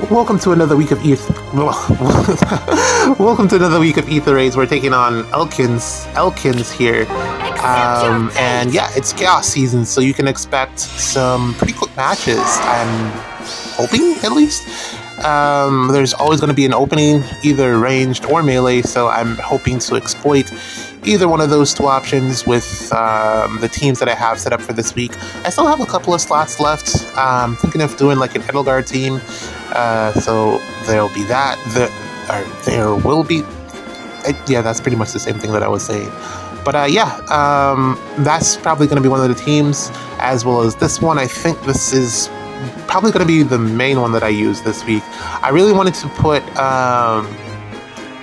Welcome to another week of Welcome to another week of Ether Raids. We're taking on Elkins here. And yeah, it's chaos season, so you can expect some pretty quick matches. I'm hoping, at least. There's always going to be an opening, either ranged or melee, so I'm hoping to exploit either one of those two options with the teams that I have set up for this week. I still have a couple of slots left. I'm thinking of doing like an Edelgard team, so there'll be that. There will be... yeah, that's pretty much the same thing that I was saying. But yeah, that's probably going to be one of the teams, as well as this one. I think this is probably going to be the main one that I use this week. I really wanted to put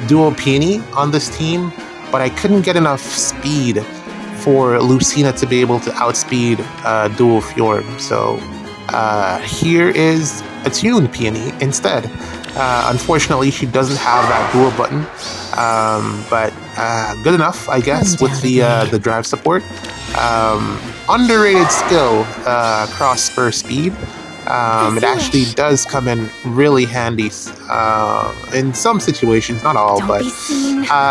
Duo Peony on this team, but I couldn't get enough speed for Lucina to be able to outspeed Duo Fjorm. So here is a tuned Peony instead. Unfortunately, she doesn't have that dual button, but good enough, I guess, with the drive support. Underrated skill, cross spur speed. It actually does come in really handy in some situations, not all, but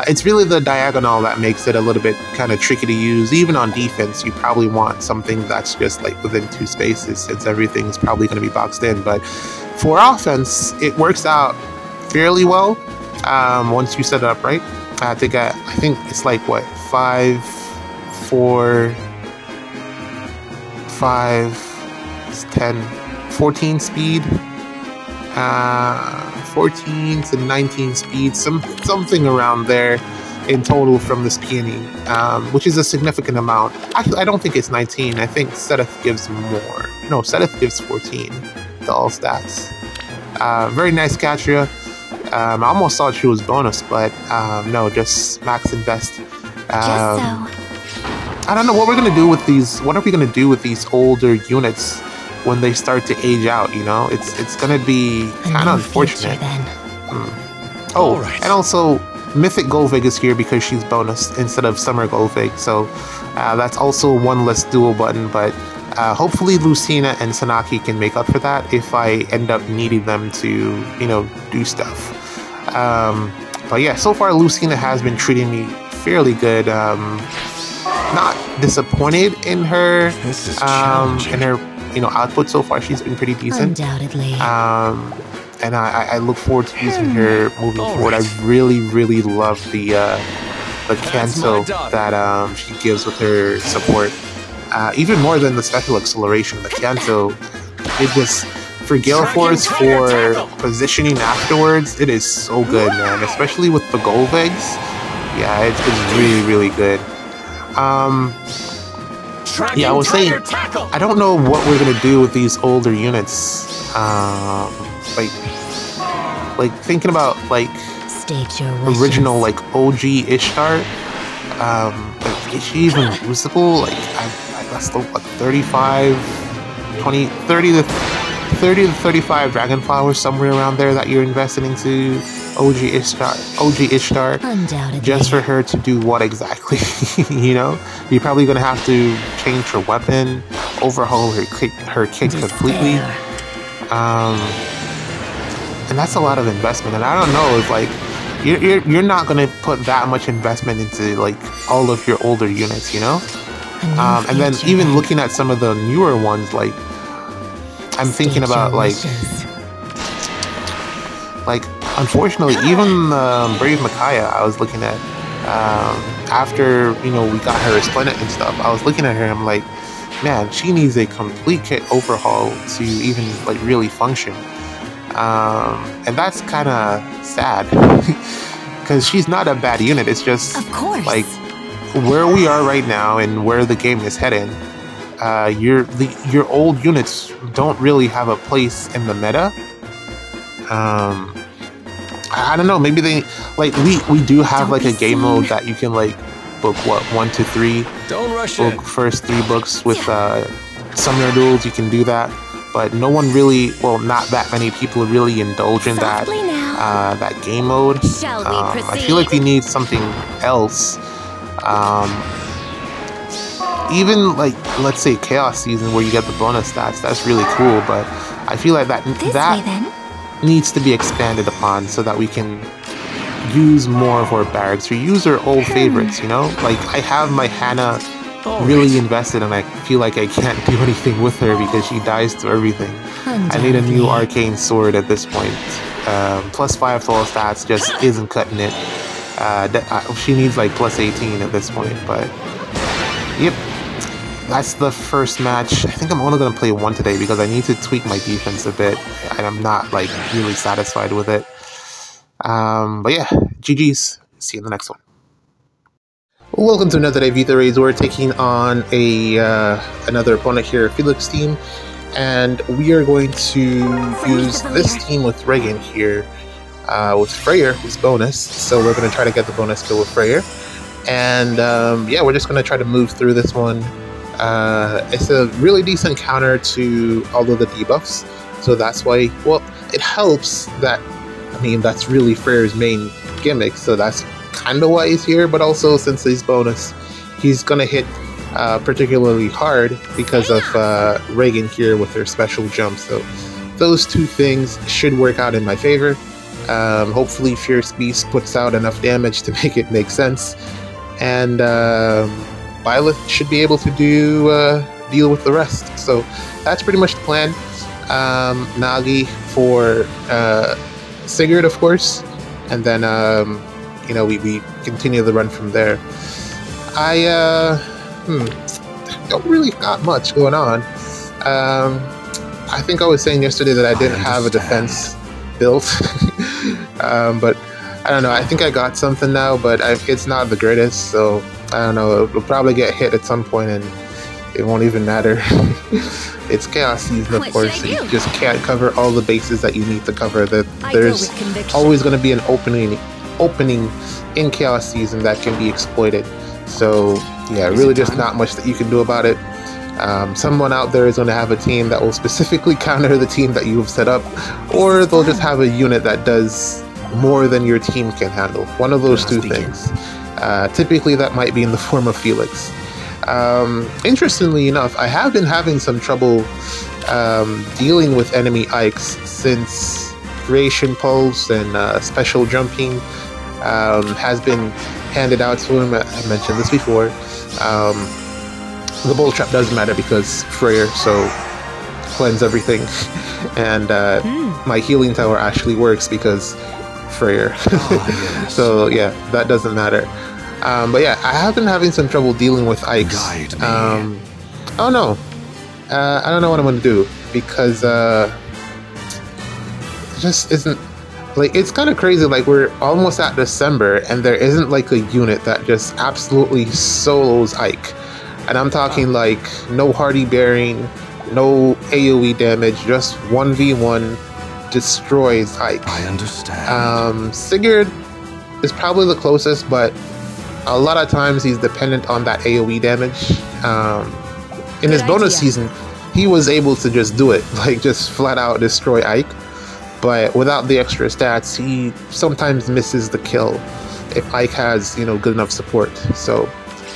it's really the diagonal that makes it a little bit kind of tricky to use. Even on defense, you probably want something that's just like within two spaces, since everything's probably going to be boxed in. But for offense, it works out fairly well once you set it up right. I think it's like what, 5, 4, 5, 10. 14 speed, 14 to 19 speed, something around there in total from this peony, which is a significant amount. Actually, I don't think it's 19. I think Seteth gives more. No, Seteth gives 14 to all stats. Very nice Catria. I almost thought she was bonus, but no, just max invest. I don't know what we're gonna do with these. What are we gonna do with these older units when they start to age out? You know, it's gonna be kind of unfortunate. Oh, right. And also Mythic Golvig is here because she's bonus instead of Summer Golvig, so that's also one less dual button. But hopefully Lucina and Sanaki can make up for that if I end up needing them to, you know, do stuff. But yeah, so far Lucina has been treating me fairly good. Not disappointed in her you know, output so far. She's been pretty decent. Undoubtedly. And I look forward to using her moving forward. I really love the canto that she gives with her support. Even more than the special acceleration, the canto, it just, for Gale Force, for positioning afterwards, it is so good, man. Especially with the Golvigs. Yeah, it's been really good. Yeah, I was saying, I don't know what we're gonna do with these older units. Like thinking about like original like OG Ishtar. Like, is she even usable? Like I guess the what, 35, 20, 30 to 35 dragon flowers, somewhere around there, that you're investing into OG Ishtar, just for her to do what exactly? You know, you're probably gonna have to change her weapon, overhaul her kick completely, and that's a lot of investment. And I don't know if like you're not gonna put that much investment into like all of your older units, you know. And then even looking at some of the newer ones, like I'm thinking about like unfortunately, even Brave Micaiah, I was looking at, after, you know, we got her Resplendent and stuff, I was looking at her and I'm like, man, she needs a complete kit overhaul to even, like, really function. And that's kind of sad, because she's not a bad unit. It's just, like, where we are right now and where the game is heading, your old units don't really have a place in the meta. I don't know, maybe they, like, we do have like a game mode that you can like book what, 1 to 3, book first 3 books with summoner duels. You can do that, but no one really, well, not that many people really indulge in that that game mode. I feel like we need something else. Even like, let's say Chaos Season, where you get the bonus stats, that's really cool, but I feel like that needs to be expanded upon so that we can use more of our barracks or use our old favorites, you know? Like, I have my Hannah really invested and I feel like I can't do anything with her because she dies to everything. I need a new arcane sword at this point. Plus 5 to all stats just isn't cutting it. She needs like plus 18 at this point, but yep. That's the first match. I think I'm only going to play one today because I need to tweak my defense a bit and I'm not like really satisfied with it. But yeah, GG's. See you in the next one. Welcome to another day of Ather Raids. We're taking on another opponent here, Felix team, and we are going to use this team with Reagan here with Freyr, who's bonus. So we're going to try to get the bonus kill with Freyr, and yeah, we're just going to try to move through this one. It's a really decent counter to all of the debuffs, so that's why. Well, it helps that. I mean, that's really Freyr's main gimmick, so that's kind of why he's here, but also since he's bonus, he's gonna hit particularly hard because of Reagan here with her special jump, so those two things should work out in my favor. Hopefully Fierce Beast puts out enough damage to make it make sense, and Violet should be able to deal with the rest, so that's pretty much the plan. Nagi for Sigurd, of course, and then you know, we continue the run from there. I don't really got much going on. I think I was saying yesterday that I didn't have a defense built, but I don't know. I think I got something now, but it's not the greatest, so I don't know. It'll probably get hit at some point and it won't even matter. It's Chaos Season, of course, so you just can't cover all the bases that you need to cover. There's always going to be an opening in Chaos Season that can be exploited. So yeah, really just not much that you can do about it. Someone out there is going to have a team that will specifically counter the team that you have set up, or they'll just have a unit that does more than your team can handle. One of those two things. Typically that might be in the form of Felix. Interestingly enough, I have been having some trouble dealing with enemy Ikes since Creation Pulse and Special Jumping has been handed out to him. I mentioned this before. The Bull Trap doesn't matter because Freyr, so cleanse everything. And my Healing Tower actually works because Freyr. Yes. So yeah, that doesn't matter. But yeah, I have been having some trouble dealing with Ikes. Oh no, I don't know what I'm gonna do because it just isn't like, it's kind of crazy. Like, we're almost at December and there isn't like a unit that just absolutely solos Ike, and I'm talking like no Hardy Bearing, no AoE damage, just 1v1 destroys Ike. I understand. Sigurd is probably the closest, but a lot of times he's dependent on that AoE damage. In his bonus season, he was able to just do it, like just flat out destroy Ike. But without the extra stats, he sometimes misses the kill if Ike has, you know, good enough support. So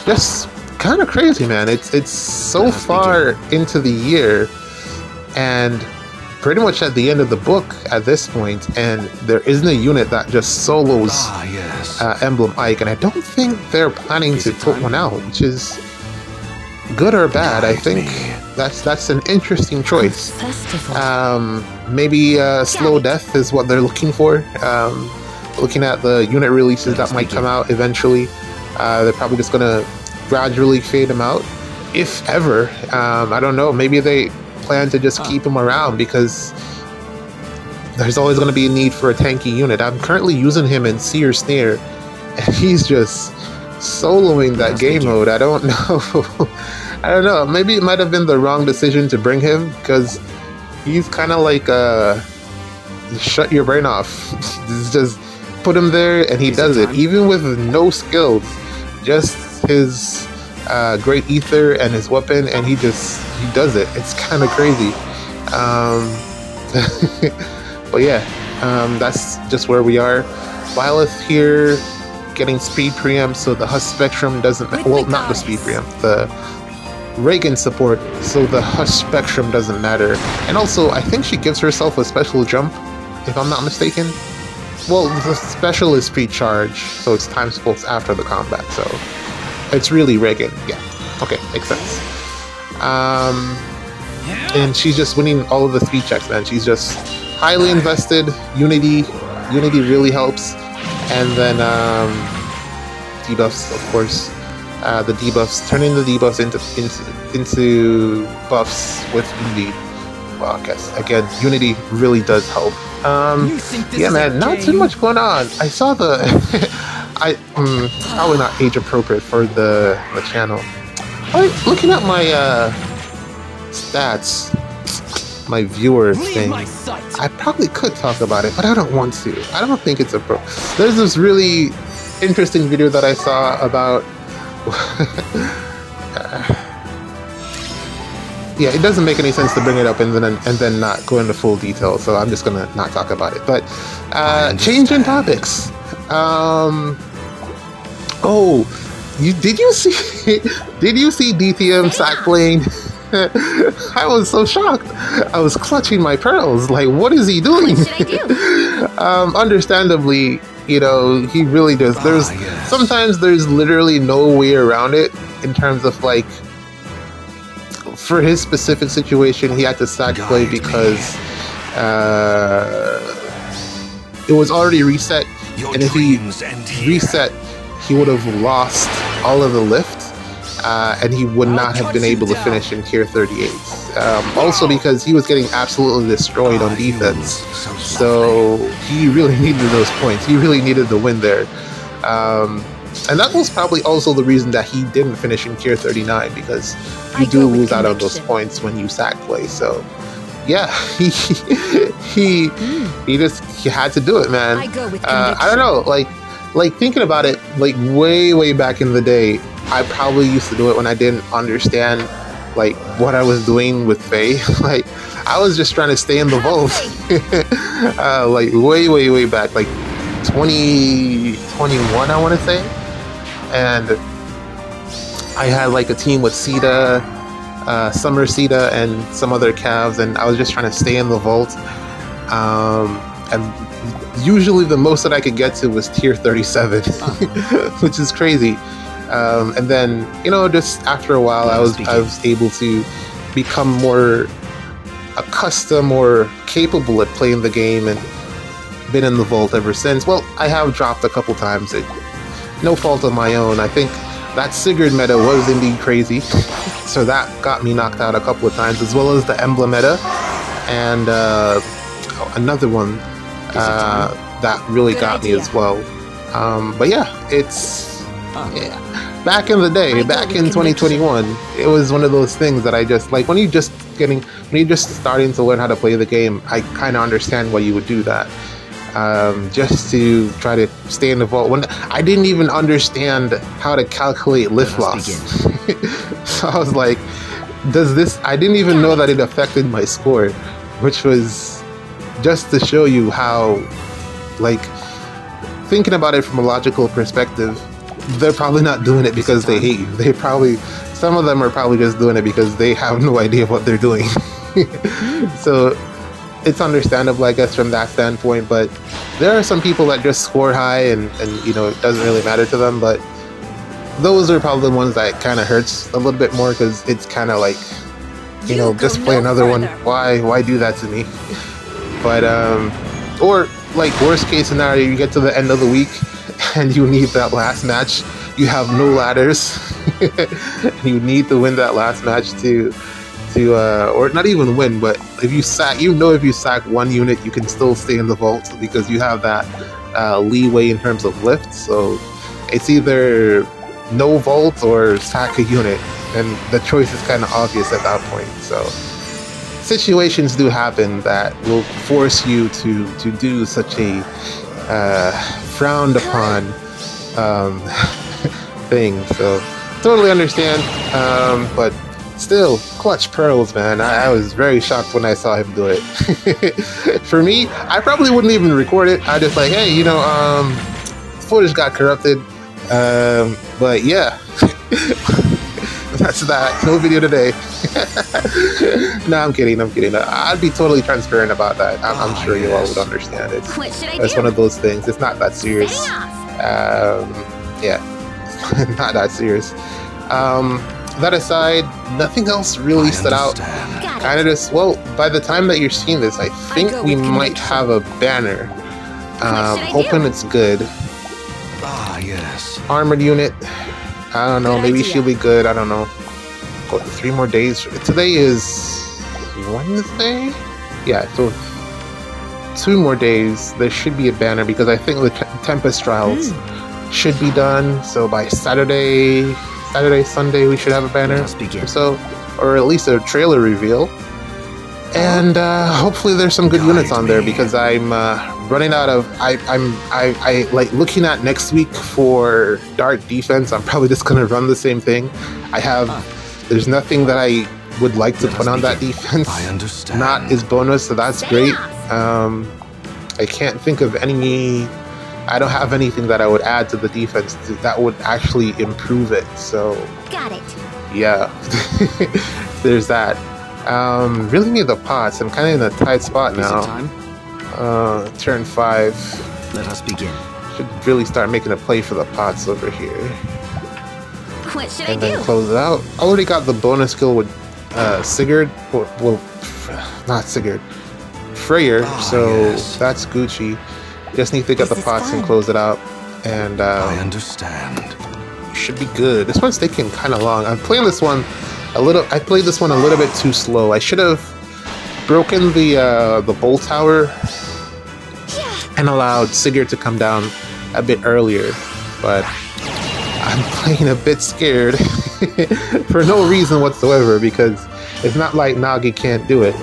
just kind of crazy, man. It's so far into the year and pretty much at the end of the book at this point, and there isn't a unit that just solos Emblem Ike, and I don't think they're planning to put one out, which is good or bad. I think that's an interesting choice. Maybe slow death is what they're looking for. Looking at the unit releases that might come out eventually, they're probably just gonna gradually fade them out, if ever. I don't know. Maybe they plan to just keep him around because there's always going to be a need for a tanky unit. I'm currently using him in Seer Snare, and he's just soloing that game mode. I don't know. I don't know. Maybe it might have been the wrong decision to bring him because he's kind of like shut your brain off. Just put him there and he does it, even with no skills. Just his great Ether and his weapon, and he does it. It's kind of crazy. But yeah, that's just where we are. Violet here getting speed preempt, so the Hush Spectrum doesn't, well, not the speed preempt, the Reagan support, so the Hush Spectrum doesn't matter. And also, I think she gives herself a special jump if I'm not mistaken. Well, the special is pre-charge, so it's time pulse after the combat, so it's really Reagan. Yeah, okay, makes sense. And she's just winning all of the speed checks, man. She's just highly invested. Unity really helps. And then debuffs, of course. The debuffs, turning the debuffs into buffs with Unity. Well, I guess again, Unity really does help. Yeah, man, not too much going on. I saw the probably not age appropriate for the channel. Looking at my stats, my viewer thing, I probably could talk about it, but I don't want to. I don't think it's There's this really interesting video that I saw about yeah, it doesn't make any sense to bring it up and then not go into full detail, so I'm just gonna not talk about it. But changing topics. Oh, did you see DTM sack playing? I was so shocked. I was clutching my pearls. Like, what is he doing? What should I do? Understandably, you know, he really does. Sometimes there's literally no way around it in terms of like, for his specific situation, he had to sack play because it was already reset, and if he reset, he would have lost all of the lift. And he would not have been able to finish in tier 38. Also because he was getting absolutely destroyed on defense. So he really needed those points. He really needed the win there. And that was probably also the reason that he didn't finish in tier 39, because you do lose out on those points when you sack play. So yeah, he had to do it, man. I don't know, like thinking about it, like way back in the day, I probably used to do it when I didn't understand like what I was doing with Faye. Like I was just trying to stay in the vault. Like way back, like 2021, I want to say. And I had like a team with Sita, Summer Sita, and some other calves, and I was just trying to stay in the vault. And usually the most that I could get to was tier 37, which is crazy. And then, you know, just after a while, I was able to become more accustomed or capable at playing the game, and been in the vault ever since. Well, I have dropped a couple times, no fault of my own. I think that Sigurd meta was indeed crazy, so that got me knocked out a couple of times, as well as the Emblem meta, and another one that really got me as well. But yeah, it's... yeah. Back in the day, back in 2021, it was one of those things that I just like. When you're just starting to learn how to play the game, I kind of understand why you would do that, just to try to stay in the vault. When I didn't even understand how to calculate lift loss, so I was like, "Does this?" I didn't even know that it affected my score, which was just to show you how, like, thinking about it from a logical perspective. They're probably not doing it because they hate you. Some of them are probably just doing it because they have no idea what they're doing. So it's understandable, I guess, from that standpoint. But there are some people that just score high and you know, it doesn't really matter to them. But those are probably the ones that kind of hurts a little bit more, because it's kind of like, you know, just play another one. Why do that to me? But or like worst case scenario, you get to the end of the week and you need that last match. You have no ladders. You need to win that last match to or not even win, but if you sack, you know, if you sack one unit, you can still stay in the vault because you have that leeway in terms of lift. So it's either no vault or sack a unit, and the choice is kind of obvious at that point. So situations do happen that will force you to do such a frowned upon thing. So totally understand, but still, clutch pearls, man. I was very shocked when I saw him do it. For me, I probably wouldn't even record it. I just like, hey, you know, footage got corrupted, but yeah. That's that. No video today. No, I'm kidding. I'm kidding. I'd be totally transparent about that. I'm sure you all would understand it. It's one of those things. It's not that serious. Yeah, not that serious. That aside, nothing else really stood out. Kind of just, well, by the time that you're seeing this, I think we might have a banner. Hoping it's good. Yes. Armored unit. I don't know. Maybe she'll be good. I don't know. What, 3 more days? Today is Wednesday? Yeah, so 2 more days. There should be a banner because I think the Tempest trials should be done. So by Saturday, Sunday, we should have a banner. So, or at least a trailer reveal. And hopefully there's some good units on there because I'm running out of. I like looking at next week for Dart defense. I'm probably just gonna run the same thing. I have. There's nothing that I would like to put on that defense. I understand. Not is bonus, so that's great. I can't think of any. I don't have anything that I would add to the defense that would actually improve it. So. Got it. Yeah. There's that. Really need the pots. I'm kind of in a tight spot now. Turn 5. Let us begin. Should really start making a play for the pots over here. What should And I then do? close it out. I already got the bonus skill with Sigurd. Well, not Sigurd. Freyr. So yes. that's Gucci. Just need to get the This is pots and fun. close it out. And I understand. should be good. This one's taking kind of long. I'm playing this one a little. I played this one a little bit too slow. I should have broken the bolt tower and allowed Sigurd to come down a bit earlier, but I'm playing a bit scared for no reason whatsoever because it's not like Nagi can't do it.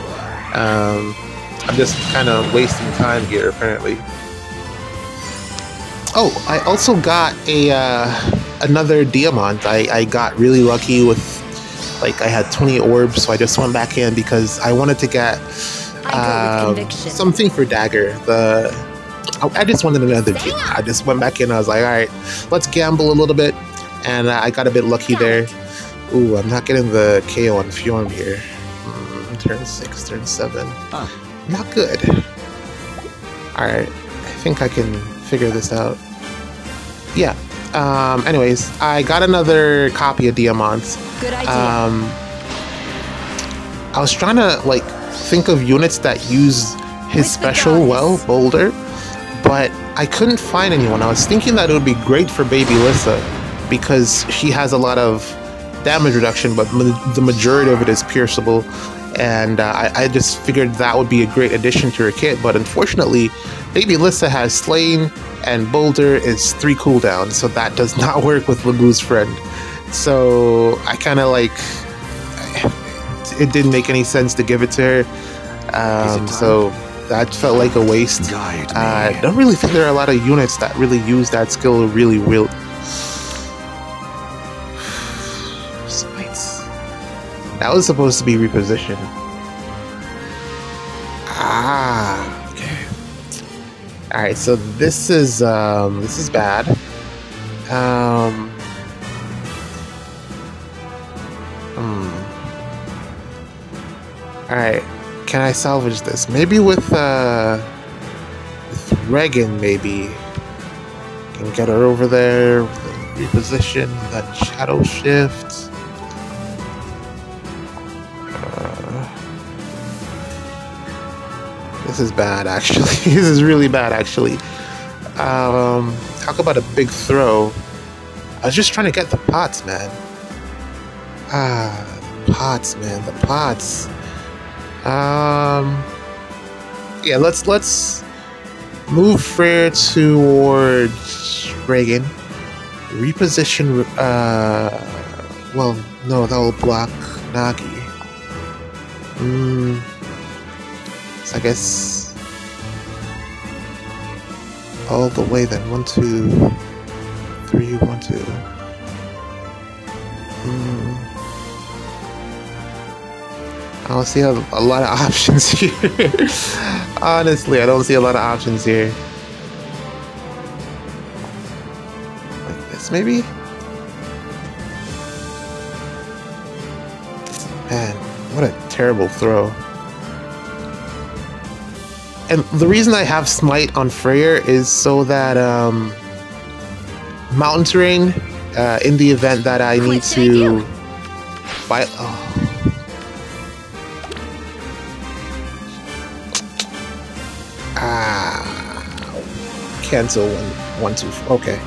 I'm just kind of wasting time here apparently. Oh, I also got a another diamond. I got really lucky with, like, I had 20 orbs, so I just went back in because I wanted to get something for Dagger. I just wanted another gem. I just went back in. I was like, all right, let's gamble a little bit, and I got a bit lucky there. Ooh, I'm not getting the KO on Fjorm here. Turn 6, turn 7. Not good. All right, I think I can figure this out. Yeah. Anyways, I got another copy of Diamants. Good idea. I was trying to like think of units that use his special well, Boulder, but I couldn't find anyone. I was thinking that it would be great for Baby Lissa because she has a lot of damage reduction, but the majority of it is pierceable, and I just figured that would be a great addition to her kit. But unfortunately, Baby Lissa has Slain, and Boulder is 3 cooldowns, so that does not work with Labu's friend. So I kind of like, it didn't make any sense to give it to her. So that felt like a waste. I don't really think there are a lot of units that really use that skill really well. Smites. That was supposed to be repositioned. Okay. Alright, so this is bad. Alright, can I salvage this? Maybe with Regan, maybe. Can get her over there, reposition, that shadow shift. This is bad, actually. This is really bad, actually. Talk about a big throw. I was just trying to get the pots, man. Pots, man, the pots. Yeah, let's move Freyr towards Reagan. Reposition. Well, no, that will block Nagi. So I guess all the way then. 1, 2, 3, 1, 2. I don't see a lot of options here. Honestly, I don't see a lot of options here. Like this, maybe? Man. terrible throw. And the reason I have Smite on Freyr is so that mountain terrain, in the event that I need to fight. Oh. Cancel 1, 2. Okay,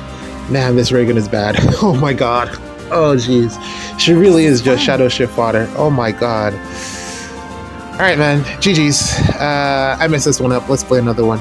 man, this Reagan is bad. Oh my god. Oh jeez, she really is just Shadow Shift fodder. Oh my god. All right, man. GG's. I messed this one up. Let's play another one.